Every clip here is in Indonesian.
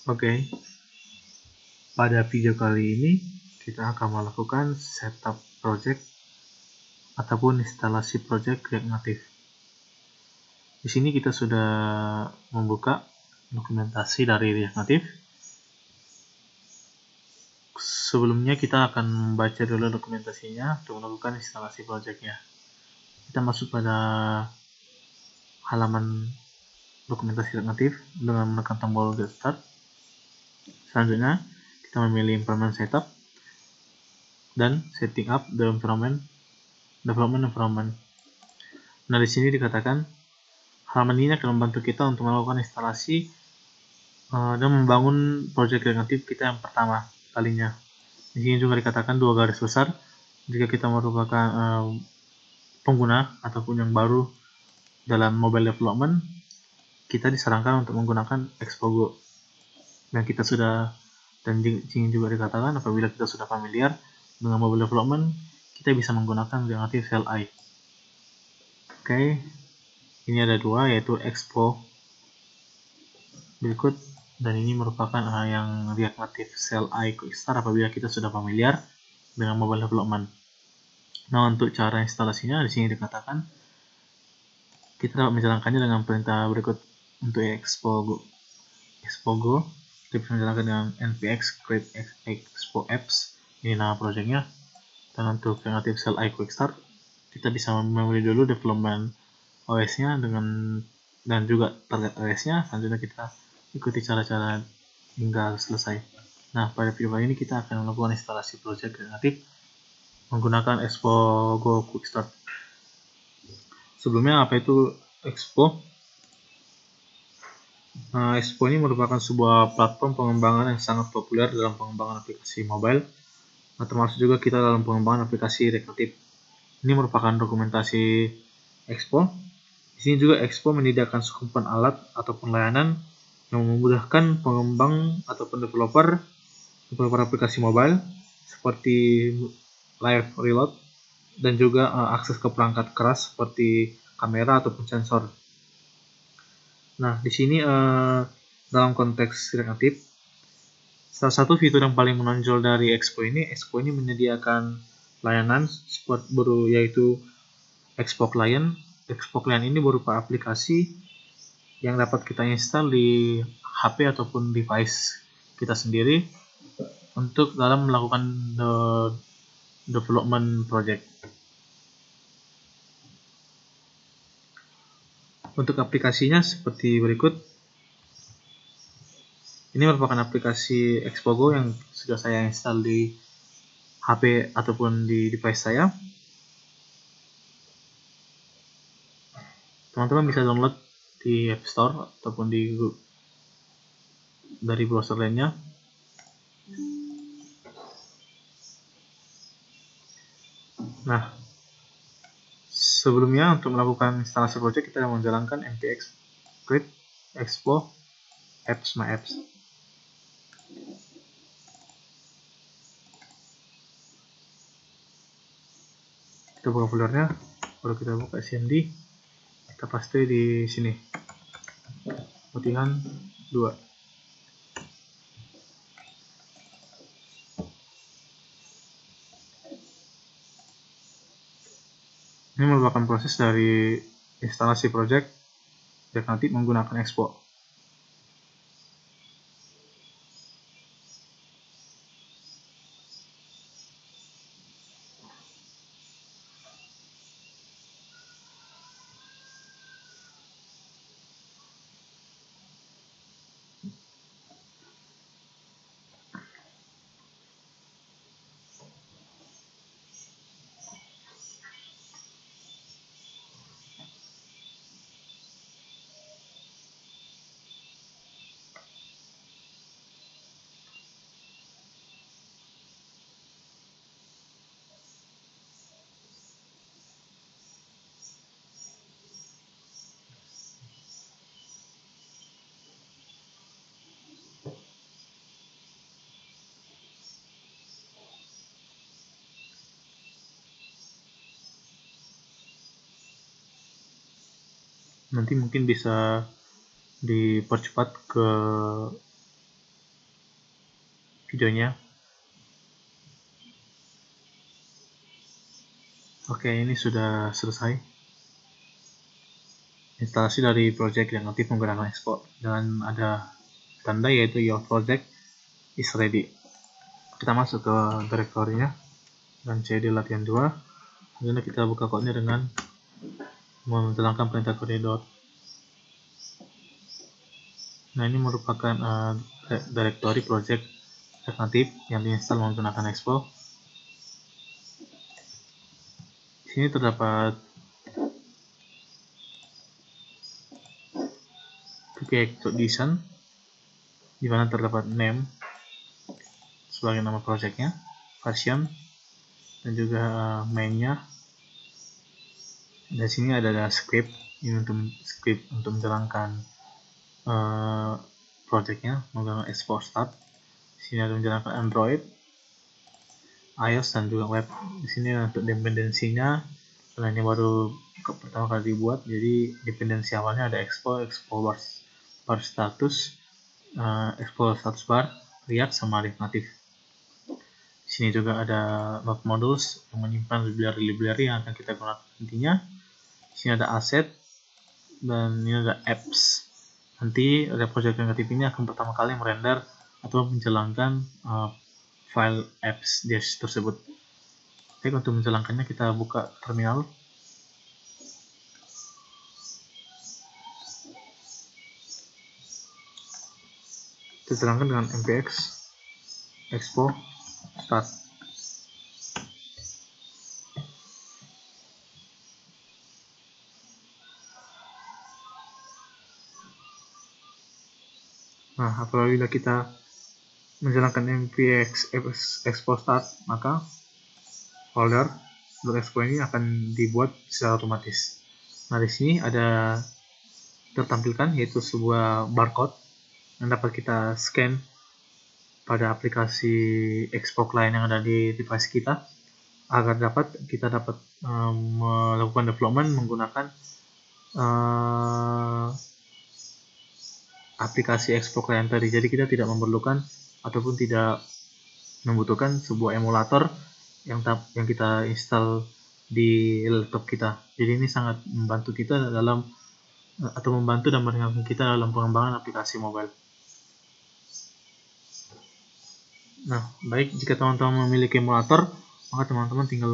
Oke, pada video kali ini kita akan melakukan setup project ataupun instalasi project React Native. Di sini kita sudah membuka dokumentasi dari React Native. Sebelumnya kita akan membaca dulu dokumentasinya untuk melakukan instalasi projectnya. Kita masuk pada halaman dokumentasi React Native dengan menekan tombol Get Start. Selanjutnya kita memilih environment setup dan setting up the development environment. Nah, di sini dikatakan halaman ini akan membantu kita untuk melakukan instalasi dan membangun project React Native kita yang pertama kalinya. Di sini juga dikatakan 2 garis besar jika kita merupakan pengguna ataupun yang baru dalam mobile development, kita disarankan untuk menggunakan Expo yang kita sudah, dan di sini juga dikatakan apabila kita sudah familiar dengan mobile development, kita bisa menggunakan React Native CLI. Oke, ini ada dua, yaitu Expo berikut, dan ini merupakan yang React Native CLI Quick Start apabila kita sudah familiar dengan mobile development. Nah, untuk cara instalasinya di sini dikatakan kita dapat menjalankannya dengan perintah berikut. Untuk Expo Go kita bisa menjalankan dengan npx create expo apps, ini nama projectnya. Dan untuk React Native CLI Quick Start kita bisa memilih dulu development OS-nya dan juga target OS-nya. Selanjutnya kita ikuti cara-cara hingga selesai. Nah, pada video kali ini kita akan melakukan instalasi project React Native menggunakan Expo Go Quick Start. Sebelumnya, apa itu Expo? Expo ini merupakan sebuah platform pengembangan yang sangat populer dalam pengembangan aplikasi mobile, termasuk juga kita dalam pengembangan aplikasi React Native. Ini merupakan dokumentasi Expo. Di sini juga Expo menyediakan sekumpulan alat ataupun layanan yang memudahkan pengembang ataupun developer aplikasi mobile seperti live reload dan juga akses ke perangkat keras seperti kamera ataupun sensor. Nah, di sini dalam konteks React Native, salah satu fitur yang paling menonjol dari Expo ini menyediakan layanan yaitu Expo Client. Expo Client ini berupa aplikasi yang dapat kita install di HP ataupun device kita sendiri untuk dalam melakukan development project. Untuk aplikasinya seperti berikut. Ini merupakan aplikasi Expo Go yang sudah saya install di HP ataupun di device saya. Teman-teman bisa download di App Store ataupun dari browser lainnya. Nah, sebelumnya untuk melakukan instalasi project kita menjalankan npx create expo apps my apps. Kita buka foldernya, baru kita buka cmd, kita paste di sini latihan 2. Ini merupakan proses dari instalasi project React Native menggunakan Expo. Nanti mungkin bisa dipercepat ke videonya. Oke, ini sudah selesai instalasi dari project yang aktif menggunakan export dan ada tanda yaitu your project is ready. Kita masuk ke direktorinya dan cd latihan 2. Kemudian kita buka kodenya dengan menjalankan perintah kode. Nah, ini merupakan directory project aktif yang diinstal menggunakan Expo. Di sini terdapat pk.json di mana terdapat name sebagai nama projectnya, version, dan juga mainnya. Di sini ada script, ini script untuk menjalankan projectnya menggunakan export start. Di sini ada menjalankan Android, iOS, dan juga web. Di sini untuk dependensinya, karena ini baru pertama kali dibuat, jadi dependensi awalnya ada expo bar status, expo status bar, React, sama React Native. Di sini juga ada node modules yang menyimpan library yang akan kita gunakan nantinya. Di sini ada asset dan ini ada apps. Nanti ada project yang aktif ini akan pertama kali merender atau menjalankan file apps tersebut. Baik, untuk menjalankannya kita buka terminal. Kita jalankan dengan npx expo start. Nah, apabila kita menjalankan npx expo start, maka folder .expo ini akan dibuat secara otomatis. Nah, di sini ada tertampilkan yaitu sebuah barcode yang dapat kita scan pada aplikasi expo client yang ada di device kita agar kita dapat melakukan development menggunakan aplikasi expo client tadi. Jadi kita tidak memerlukan ataupun tidak membutuhkan sebuah emulator yang kita install di laptop kita. Jadi ini sangat membantu kita dalam atau membantu dan meringankan kita dalam pengembangan aplikasi mobile. Nah, baik, jika teman-teman memiliki emulator, maka teman-teman tinggal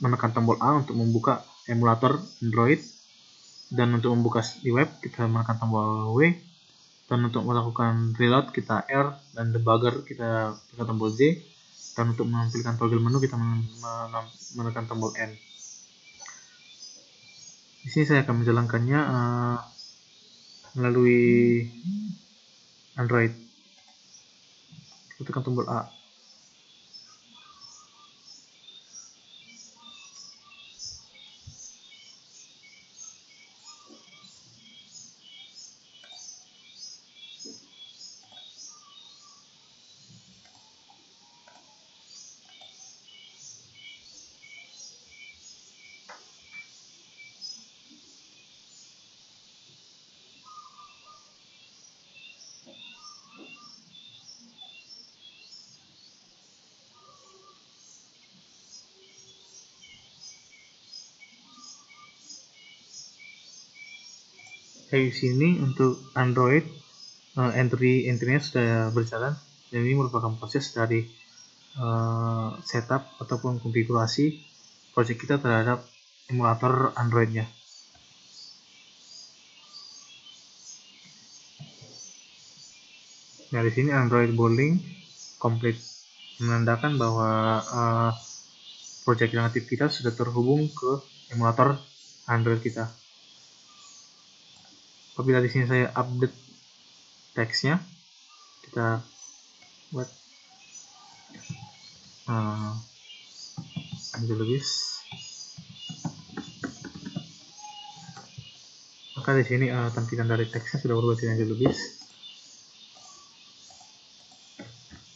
menekan tombol A untuk membuka emulator Android, dan untuk membuka di web kita menekan tombol W, dan untuk melakukan reload kita R, dan debugger kita tekan tombol Z, dan untuk menampilkan toggle menu kita menekan tombol N. Di sini saya akan menjalankannya melalui Android. Kita tekan tombol A. Di sini untuk Android entry-nya sudah berjalan, dan ini merupakan proses dari setup ataupun konfigurasi project kita terhadap emulator Android-nya. Nah, di sini Android bundling complete, menandakan bahwa project yang aktif kita sudah terhubung ke emulator Android kita. Apabila di sini saya update teksnya, kita buat Angelobis, maka di sini tampilan dari teksnya sudah berubah jadi Angelobis.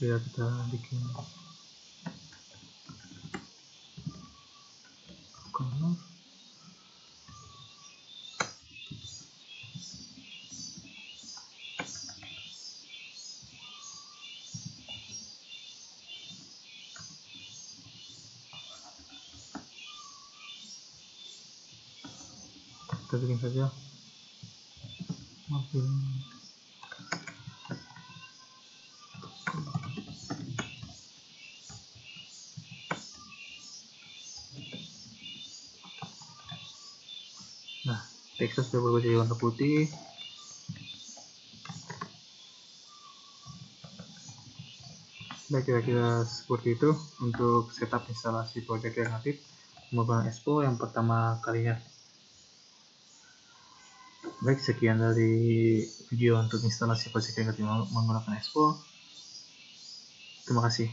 Bila kita bikin color, kita bikin saja. Nah, teksnya sudah berubah jadi warna putih. Baik, kira-kira seperti itu untuk setup instalasi project Rekreatif pengembangan Expo yang pertama kalinya. Baik, sekian dari video untuk instalasi project Rekreatif menggunakan Expo. Terima kasih.